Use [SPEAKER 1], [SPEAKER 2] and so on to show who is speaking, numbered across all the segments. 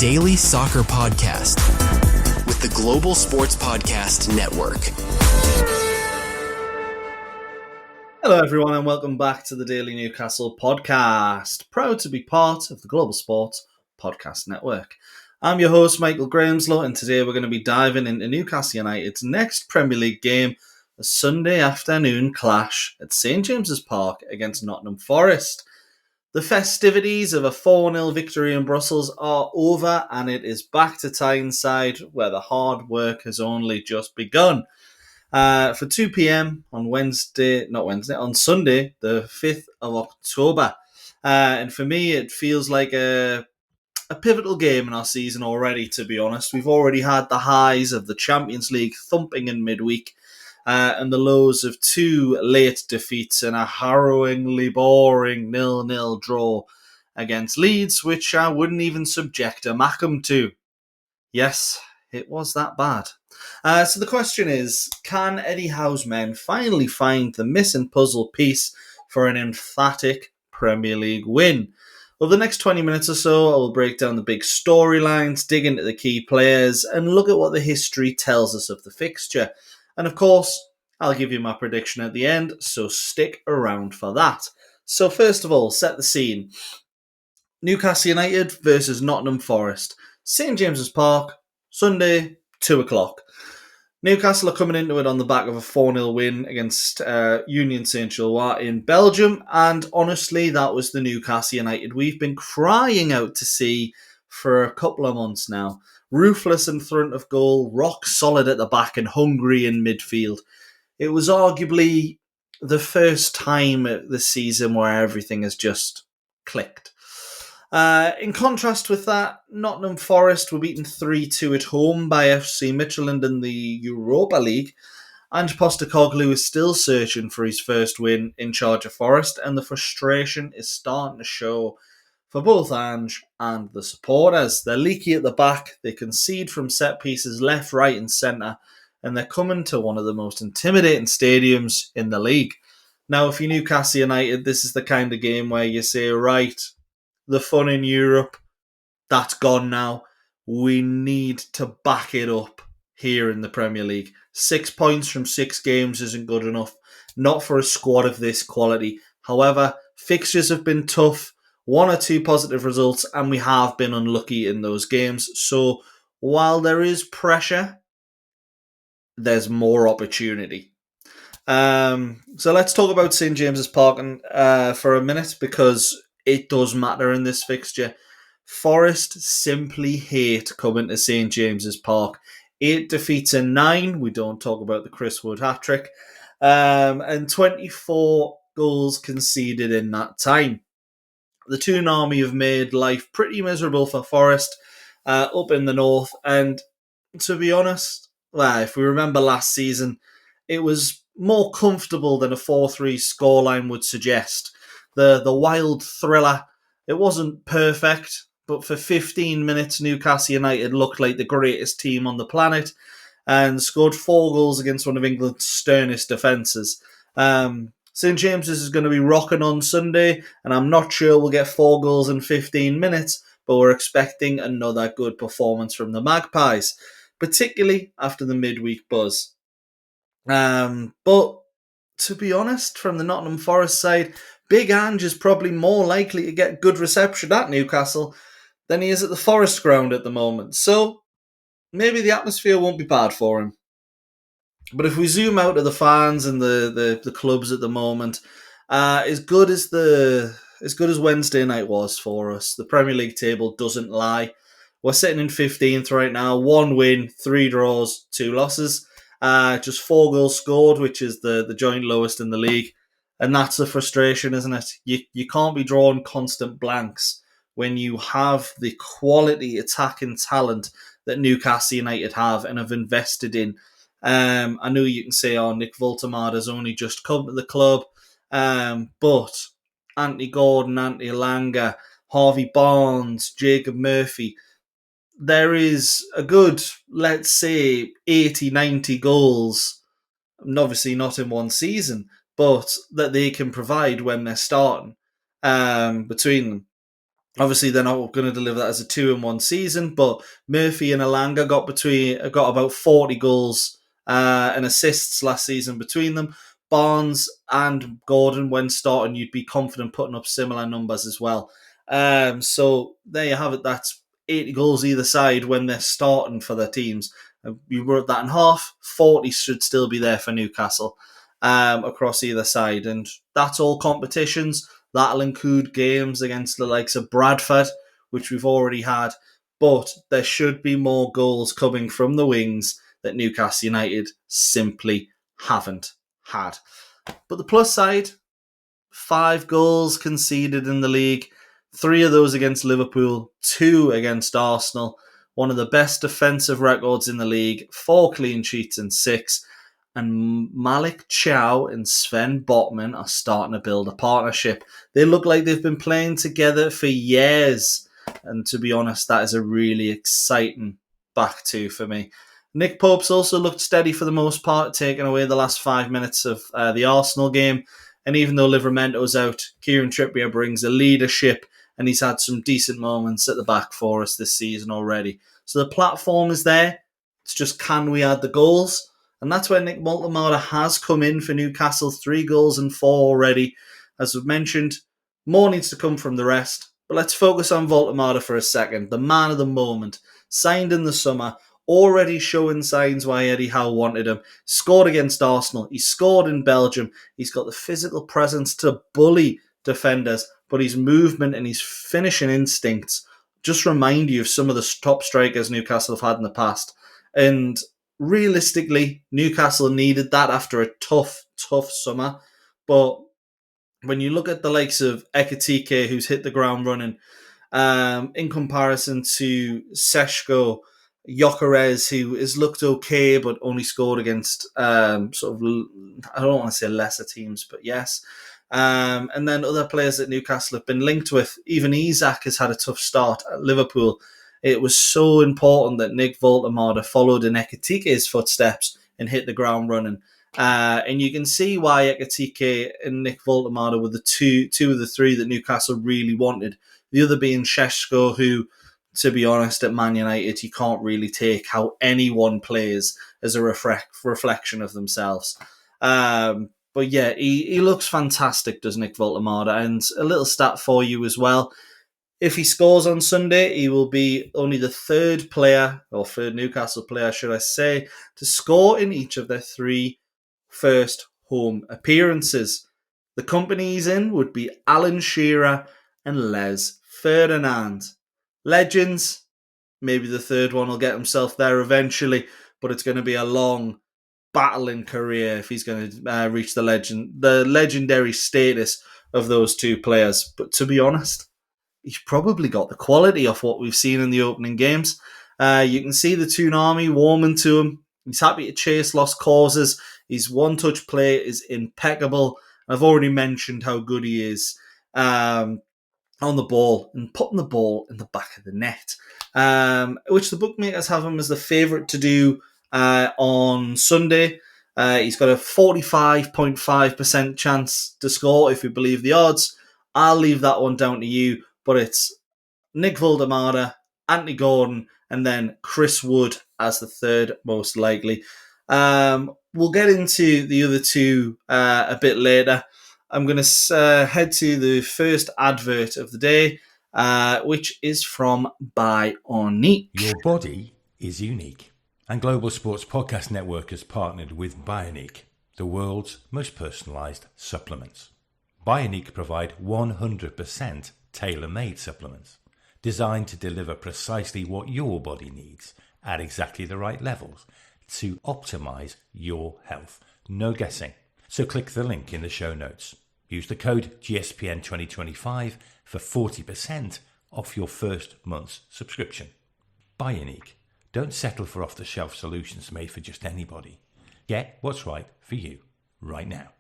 [SPEAKER 1] daily soccer podcast with the Global Sports Podcast Network.
[SPEAKER 2] Hello everyone and welcome back to the Daily Newcastle podcast. Proud to be part of the Global Sports Podcast Network. I'm your host Michael Grahamslaw, and today we're going to be diving into Newcastle United's next Premier League game, a Sunday afternoon clash at St James's Park against Nottingham Forest. The festivities of a 4-0 victory in Brussels are over, and it is back to Tyneside, where the hard work has only just begun. For 2 p.m. on Sunday, the 5th of October. And for me, it feels like a pivotal game in our season already, to be honest. We've already had the highs of the Champions League thumping in midweek, and the lows of 2 late defeats and a harrowingly boring 0-0 draw against Leeds, which I wouldn't even subject a Mackham to. Yes, it was that bad. So the question is, can Eddie Howe's men finally find the missing puzzle piece for an emphatic Premier League win? Over the next 20 minutes or so, I will break down the big storylines, dig into the key players, and look at what the history tells us of the fixture. And of course, I'll give you my prediction at the end, so stick around for that. So first of all, set the scene. Newcastle United versus Nottingham Forest. St James's Park, Sunday, 2 o'clock. Newcastle are coming into it on the back of a 4-0 win against Union Saint-Gilloise in Belgium, and honestly, that was the Newcastle United we've been crying out to see for a couple of months now. Ruthless in front of goal, rock solid at the back, and hungry in midfield. It was arguably the first time this season where everything has just clicked. In contrast with that, Nottingham Forest were beaten 3-2 at home by FC Midtjylland in the Europa League. Ange Postecoglou is still searching for his first win in charge of Forest, and the frustration is starting to show for both Ange and the supporters. They're leaky at the back, they concede from set pieces left, right and centre, and they're coming to one of the most intimidating stadiums in the league. Now, if you're Newcastle United, this is the kind of game where you say, right, the fun in Europe, that's gone now. We need to back it up here in the Premier League. 6 points from 6 games isn't good enough, not for a squad of this quality. However, fixtures have been tough, 1 or 2 positive results, and we have been unlucky in those games. So while there is pressure, there's more opportunity. So let's talk about St James's Park for a minute, because it does matter in this fixture. Forest simply hate coming to St James's Park. 8 defeats in 9. We don't talk about the Chris Wood hat-trick. And 24 goals conceded in that time. The Toon Army have made life pretty miserable for Forest up in the north. And to be honest, if we remember last season, it was more comfortable than a 4-3 scoreline would suggest. The wild thriller, it wasn't perfect, but for 15 minutes, Newcastle United looked like the greatest team on the planet and scored 4 goals against one of England's sternest defences. St James's is going to be rocking on Sunday, and I'm not sure we'll get 4 goals in 15 minutes, but we're expecting another good performance from the Magpies, particularly after the midweek buzz. But to be honest, from the Nottingham Forest side, Big Ange is probably more likely to get good reception at Newcastle than he is at the Forest ground at the moment. So maybe the atmosphere won't be bad for him. But if we zoom out to the fans and the clubs at the moment, as good as Wednesday night was for us, the Premier League table doesn't lie. We're sitting in 15th right now, 1 win, 3 draws, 2 losses. Just 4 goals scored, which is the joint lowest in the league. And that's the frustration, isn't it? You can't be drawing constant blanks when you have the quality attacking talent that Newcastle United have and have invested in. I know you can say, Nick Vultemada's only just come to the club, but Anthony Gordon, Anthony Alanga, Harvey Barnes, Jacob Murphy, there is a good, let's say, 80, 90 goals, and obviously not in one season, but that they can provide when they're starting between them. Obviously, they're not going to deliver that as a 2-in-1 season, but Murphy and Alanga got about 40 goals and assists last season between them. Barnes and Gordon, when starting, you'd be confident putting up similar numbers as well. So there you have it. That's 80 goals either side when they're starting for their teams. You wrote that in half. 40 should still be there for Newcastle across either side. And that's all competitions. That'll include games against the likes of Bradford, which we've already had. But there should be more goals coming from the wings that Newcastle United simply haven't had. But the plus side, 5 goals conceded in the league. 3 of those against Liverpool, 2 against Arsenal. One of the best defensive records in the league. 4 clean sheets and 6. And Malik Chow and Sven Botman are starting to build a partnership. They look like they've been playing together for years. And to be honest, that is a really exciting back two for me. Nick Pope's also looked steady for the most part, taking away the last 5 minutes of the Arsenal game. And even though Livramento's out, Kieran Trippier brings a leadership, and he's had some decent moments at the back for us this season already. So the platform is there. It's just, can we add the goals? And that's where Nick Vultemada has come in for Newcastle. 3 goals and 4 already. As we've mentioned, more needs to come from the rest. But let's focus on Vultemada for a second. The man of the moment. Signed in the summer. Already showing signs why Eddie Howe wanted him. Scored against Arsenal. He scored in Belgium. He's got the physical presence to bully defenders. But his movement and his finishing instincts just remind you of some of the top strikers Newcastle have had in the past. And realistically, Newcastle needed that after a tough summer. But when you look at the likes of Ekitike, who's hit the ground running, in comparison to Seshko, Gyökeres, who has looked okay but only scored against I don't want to say lesser teams, but yes. And then other players that Newcastle have been linked with. Even Isak has had a tough start at Liverpool. It was so important that Nick Vultemada followed in Ekitike's footsteps and hit the ground running. And you can see why Ekitike and Nick Vultemada were the two of the 3 that Newcastle really wanted. The other being Šeško, who, to be honest, at Man United, you can't really take how anyone plays as a reflection of themselves. But yeah, he looks fantastic, does Nick Vultemada. And a little stat for you as well. If he scores on Sunday, he will be only the third Newcastle player, should I say, to score in each of their 3 first home appearances. The company he's in would be Alan Shearer and Les Ferdinand. Legends, maybe the third one will get himself there eventually, but it's going to be a long battling career if he's going to reach the legendary status of those 2 players. But to be honest, he's probably got the quality of what we've seen in the opening games. You can see the Toon Army warming to him. He's happy to chase lost causes. His one-touch play is impeccable. I've already mentioned how good he is on the ball and putting the ball in the back of the net, which the bookmakers have him as the favourite to do on Sunday. He's got a 45.5% chance to score if you believe the odds. I'll leave that one down to you, but it's Nick Vultemada, Anthony Gordon, and then Chris Wood as the third most likely. We'll get into the other 2 a bit later. I'm going to head to the first advert of the day, which is from Bionic.
[SPEAKER 3] Your body is unique. And Global Sports Podcast Network has partnered with Bionic, the world's most personalised supplements. Bionic provide 100% tailor-made supplements designed to deliver precisely what your body needs at exactly the right levels to optimize your health. No guessing. So click the link in the show notes. Use the code GSPN2025 for 40% off your first month's subscription. Bionic. Don't settle for off-the-shelf solutions made for just anybody. Get what's right for you right now.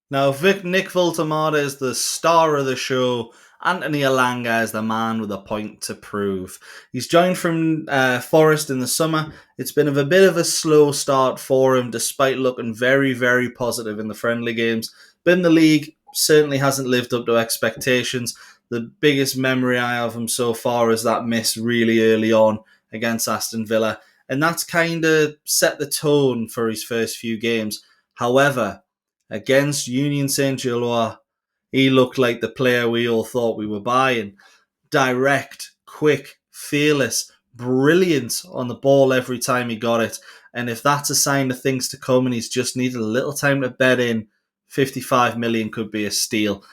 [SPEAKER 2] Now, Nick Vultemada is the star of the show. Anthony Elanga is the man with a point to prove. He's joined from Forrest in the summer. It's been a bit of a slow start for him, despite looking very, very positive in the friendly games. But in the league, certainly hasn't lived up to expectations. the biggest memory I have of him so far is that miss really early on against Aston Villa. And that's kind of set the tone for his first few games. However, against Union Saint-Gilloise, he looked like the player we all thought we were buying. Direct, quick, fearless, brilliant on the ball every time he got it. And if that's a sign of things to come and he's just needed a little time to bed in, 55 million could be a steal.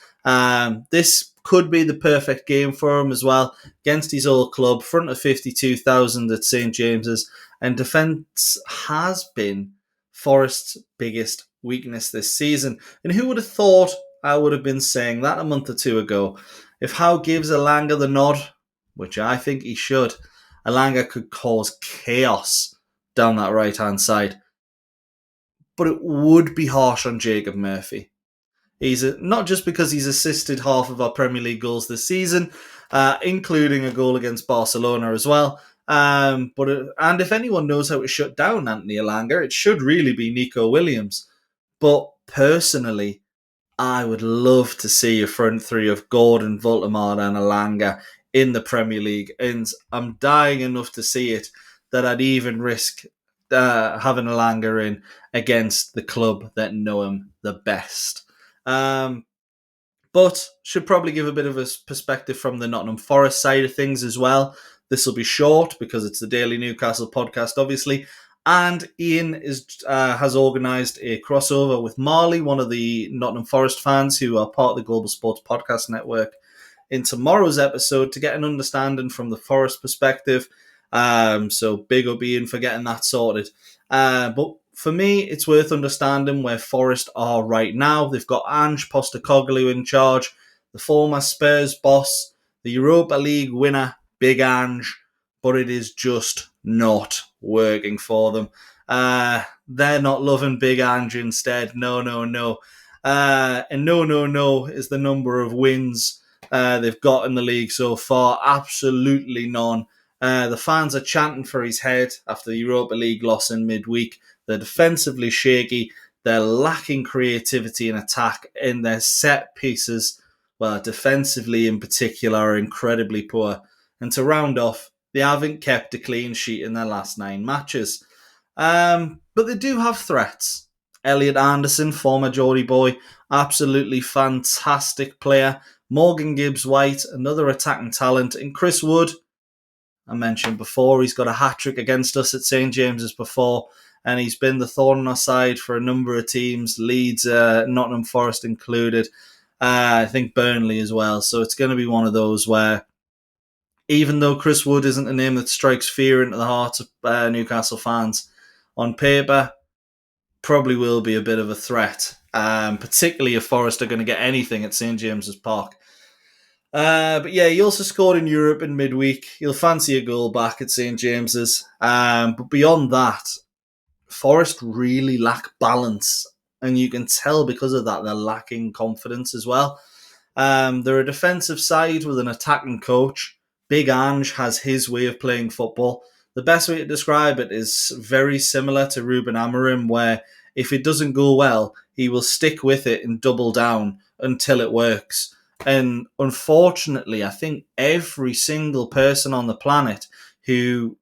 [SPEAKER 2] This could be the perfect game for him as well, against his old club, front of 52,000 at St James's, and defence has been Forest's biggest weakness this season. And who would have thought I would have been saying that a month or two ago? If Howe gives Alanga the nod, which I think he should, Alanga could cause chaos down that right-hand side. But it would be harsh on Jacob Murphy. Not just because he's assisted half of our Premier League goals this season, including a goal against Barcelona as well. And if anyone knows how to shut down Anthony Alanga, it should really be Nico Williams. But personally, I would love to see a front three of Gordon, Vultemada and Alanga in the Premier League. And I'm dying enough to see it that I'd even risk having Alanga in against the club that know him the best. But should probably give a bit of a perspective from the Nottingham Forest side of things as well. This will be short because it's the Daily Newcastle podcast, obviously. And Ian has organised a crossover with Marley, one of the Nottingham Forest fans who are part of the Global Sports Podcast Network, in tomorrow's episode to get an understanding from the Forest perspective. So big up Ian for getting that sorted. But for me, it's worth understanding where Forest are right now. They've got Ange Postecoglou in charge, the former Spurs boss, the Europa League winner, Big Ange, but it is just not working for them. They're not loving Big Ange instead. No. And no is the number of wins they've got in the league so far. Absolutely none. The fans are chanting for his head after the Europa League loss in midweek. They're defensively shaky. They're lacking creativity in attack. And their set pieces, well, defensively in particular, are incredibly poor. And to round off, they haven't kept a clean sheet in their last 9 matches. But they do have threats. Elliot Anderson, former Geordie boy, absolutely fantastic player. Morgan Gibbs-White, another attacking talent. And Chris Wood, I mentioned before, he's got a hat-trick against us at St James's before, and he's been the thorn on our side for a number of teams, Leeds, Nottingham Forest included, I think Burnley as well. So it's going to be one of those where, even though Chris Wood isn't a name that strikes fear into the hearts of Newcastle fans, on paper, probably will be a bit of a threat, particularly if Forest are going to get anything at St James's Park. But yeah, he also scored in Europe in midweek. He'll fancy a goal back at St James's. But beyond that, Forest really lack balance. And you can tell because of that, they're lacking confidence as well. They're a defensive side with an attacking coach. Big Ange has his way of playing football. The best way to describe it is very similar to Ruben Amorim, where if it doesn't go well, he will stick with it and double down until it works. And unfortunately, I think every single person on the planet who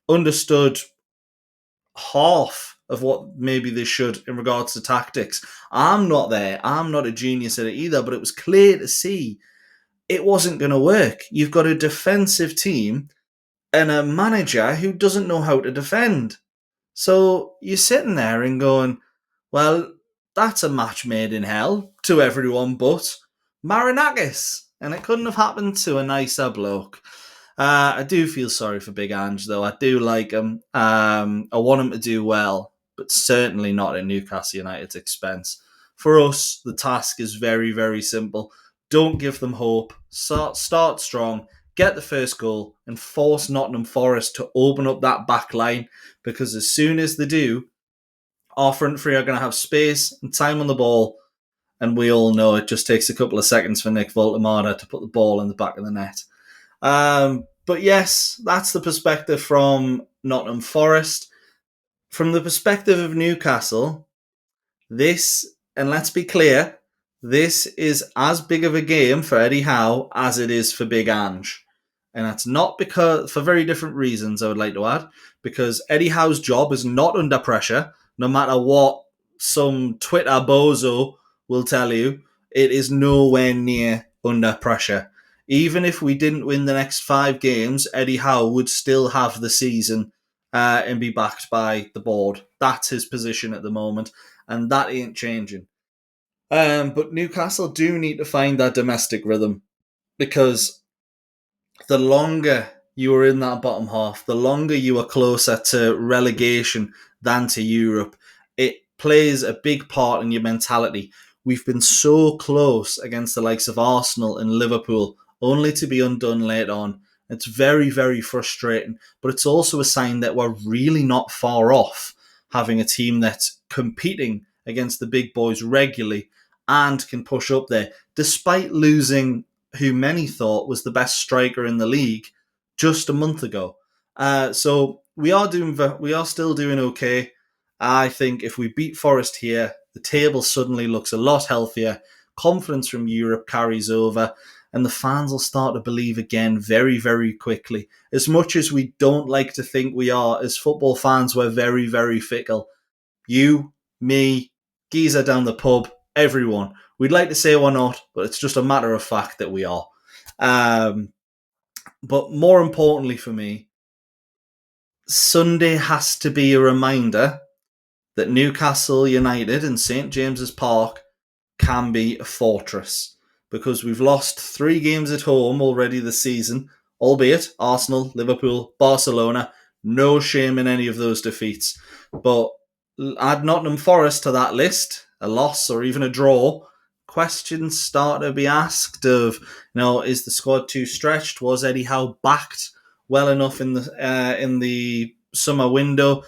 [SPEAKER 2] understood half of what maybe they should in regards to tactics, I'm not there. I'm not a genius at it either, but it was clear to see it wasn't going to work. You've got a defensive team and a manager who doesn't know how to defend. So you're sitting there and going, well, that's a match made in hell to everyone but Marinakis. And it couldn't have happened to a nicer bloke. I do feel sorry for Big Ange, though. I do like him. I want him to do well, but certainly not at Newcastle United's expense. For us, the task is very, very simple. Don't give them hope. Start strong. Get the first goal and force Nottingham Forest to open up that back line, because as soon as they do, our front three are going to have space and time on the ball, and we all know it just takes a couple of seconds for Nick Vultemada to put the ball in the back of the net. But yes, that's the perspective from Nottingham Forest. From the perspective of Newcastle, this, and let's be clear, This is as big of a game for Eddie Howe as it is for Big Ange. And that's not because, for very different reasons, I would like to add, because Eddie Howe's job is not under pressure, no matter what some Twitter bozo will tell you, it is nowhere near under pressure. Even if we didn't win the next 5 games, Eddie Howe would still have the season and be backed by the board. That's his position at the moment, and that ain't changing. But Newcastle do need to find that domestic rhythm, because the longer you are in that bottom half, the longer you are closer to relegation than to Europe. It plays a big part in your mentality. We've been so close against the likes of Arsenal and Liverpool, only to be undone late on. It's very, very frustrating, but it's also a sign that we're really not far off having a team that's competing against the big boys regularly and can push up there, despite losing who many thought was the best striker in the league just a month ago. So we are still doing okay. I think if we beat Forest here, the table suddenly looks a lot healthier. Confidence from Europe carries over, and the fans will start to believe again very, very quickly. As much as we don't like to think we are, as football fans, we're very, very fickle. You, me, geezer down the pub, everyone. We'd like to say we're not, but it's just a matter of fact that we are. But more importantly for me, Sunday has to be a reminder that Newcastle United and St James's Park can be a fortress, because we've lost 3 games at home already this season, albeit Arsenal, Liverpool, Barcelona. No shame in any of those defeats. But add Nottingham Forest to that list, a loss or even a draw, questions start to be asked of, is the squad too stretched? Was Eddie Howe backed well enough in the summer window?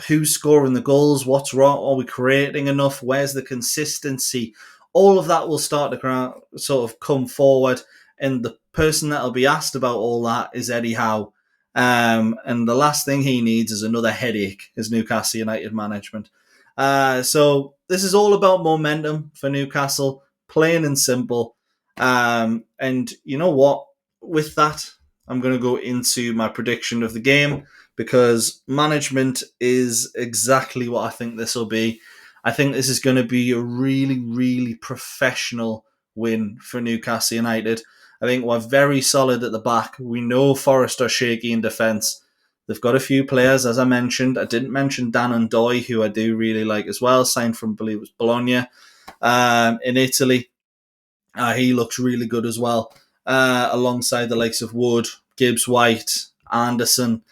[SPEAKER 2] Who's scoring the goals? What's wrong? Are we creating enough? Where's the consistency? All of that will start to sort of come forward, and the person that'll be asked about all that is Eddie Howe. And the last thing he needs is another headache as Newcastle United management. So this is all about momentum for Newcastle, plain and simple. And you know what? With that, I'm going to go into my prediction of the game, because management is exactly what I think this will be. I think this is going to be a really, really professional win for Newcastle United. I think we're very solid at the back. We know Forrest are shaky in defence. They've got a few players, as I mentioned. I didn't mention Dan Ndoye, who I do really like as well, signed from, I believe it was Bologna in Italy. He looks really good as well, alongside the likes of Wood, Gibbs-White, Anderson.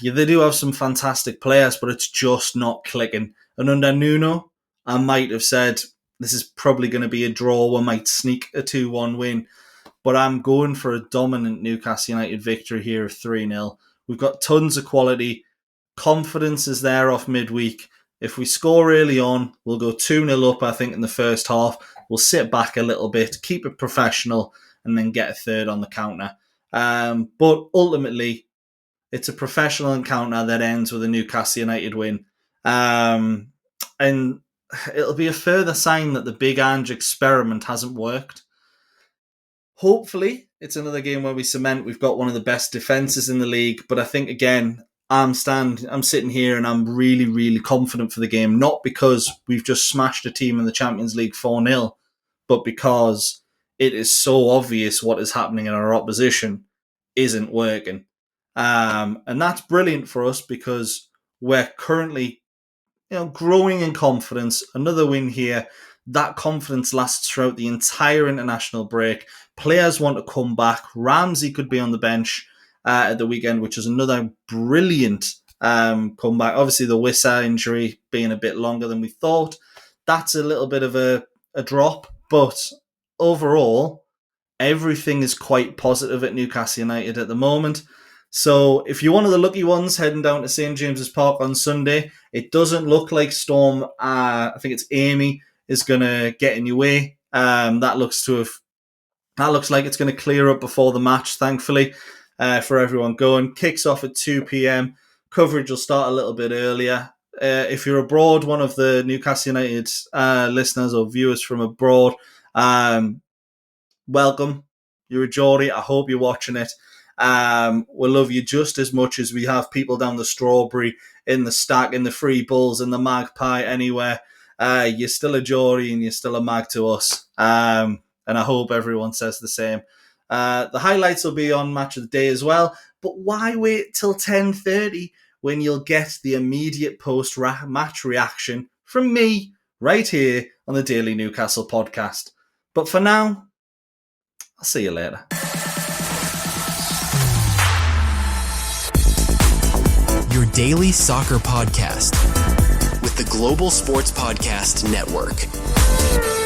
[SPEAKER 2] They do have some fantastic players, but it's just not clicking. And under Nuno, I might have said this is probably going to be a draw. We might sneak a 2-1 win. But I'm going for a dominant Newcastle United victory here of 3-0. We've got tons of quality. Confidence is there off midweek. If we score early on, we'll go 2-0 up, I think, in the first half. We'll sit back a little bit, keep it professional, and then get a third on the counter. But ultimately, it's a professional encounter that ends with a Newcastle United win. And it'll be a further sign that the Big Ange experiment hasn't worked. Hopefully, it's another game where we cement we've got one of the best defences in the league. But I think, again, I'm sitting here and I'm really, really confident for the game. Not because we've just smashed a team in the Champions League 4-0, but because it is so obvious what is happening in our opposition isn't working. And that's brilliant for us, because we're currently growing in confidence. Another win here. That confidence lasts throughout the entire international break. Players want to come back. Ramsey could be on the bench at the weekend, which is another brilliant comeback. Obviously, the Wissa injury being a bit longer than we thought. That's a little bit of a drop. But overall, everything is quite positive at Newcastle United at the moment. So if you're one of the lucky ones heading down to St James's Park on Sunday, it doesn't look like Storm, I think it's Amy, is going to get in your way. That looks like it's going to clear up before the match, thankfully, for everyone going. Kicks off at 2 p.m. Coverage will start a little bit earlier. If you're abroad, one of the Newcastle United listeners or viewers from abroad, welcome. You're a Geordie. I hope you're watching it. We'll love you just as much as we have people down the Strawberry, in the Stack, in the Free Bulls, in the Magpie, anywhere. You're still a Geordie and you're still a mag to us. And I hope everyone says the same. The highlights will be on Match of the Day as well. But why wait till 10:30 when you'll get the immediate post-match reaction from me right here on the Daily Newcastle podcast? But for now, I'll see you later.
[SPEAKER 1] Your daily soccer podcast with the Global Sports Podcast Network.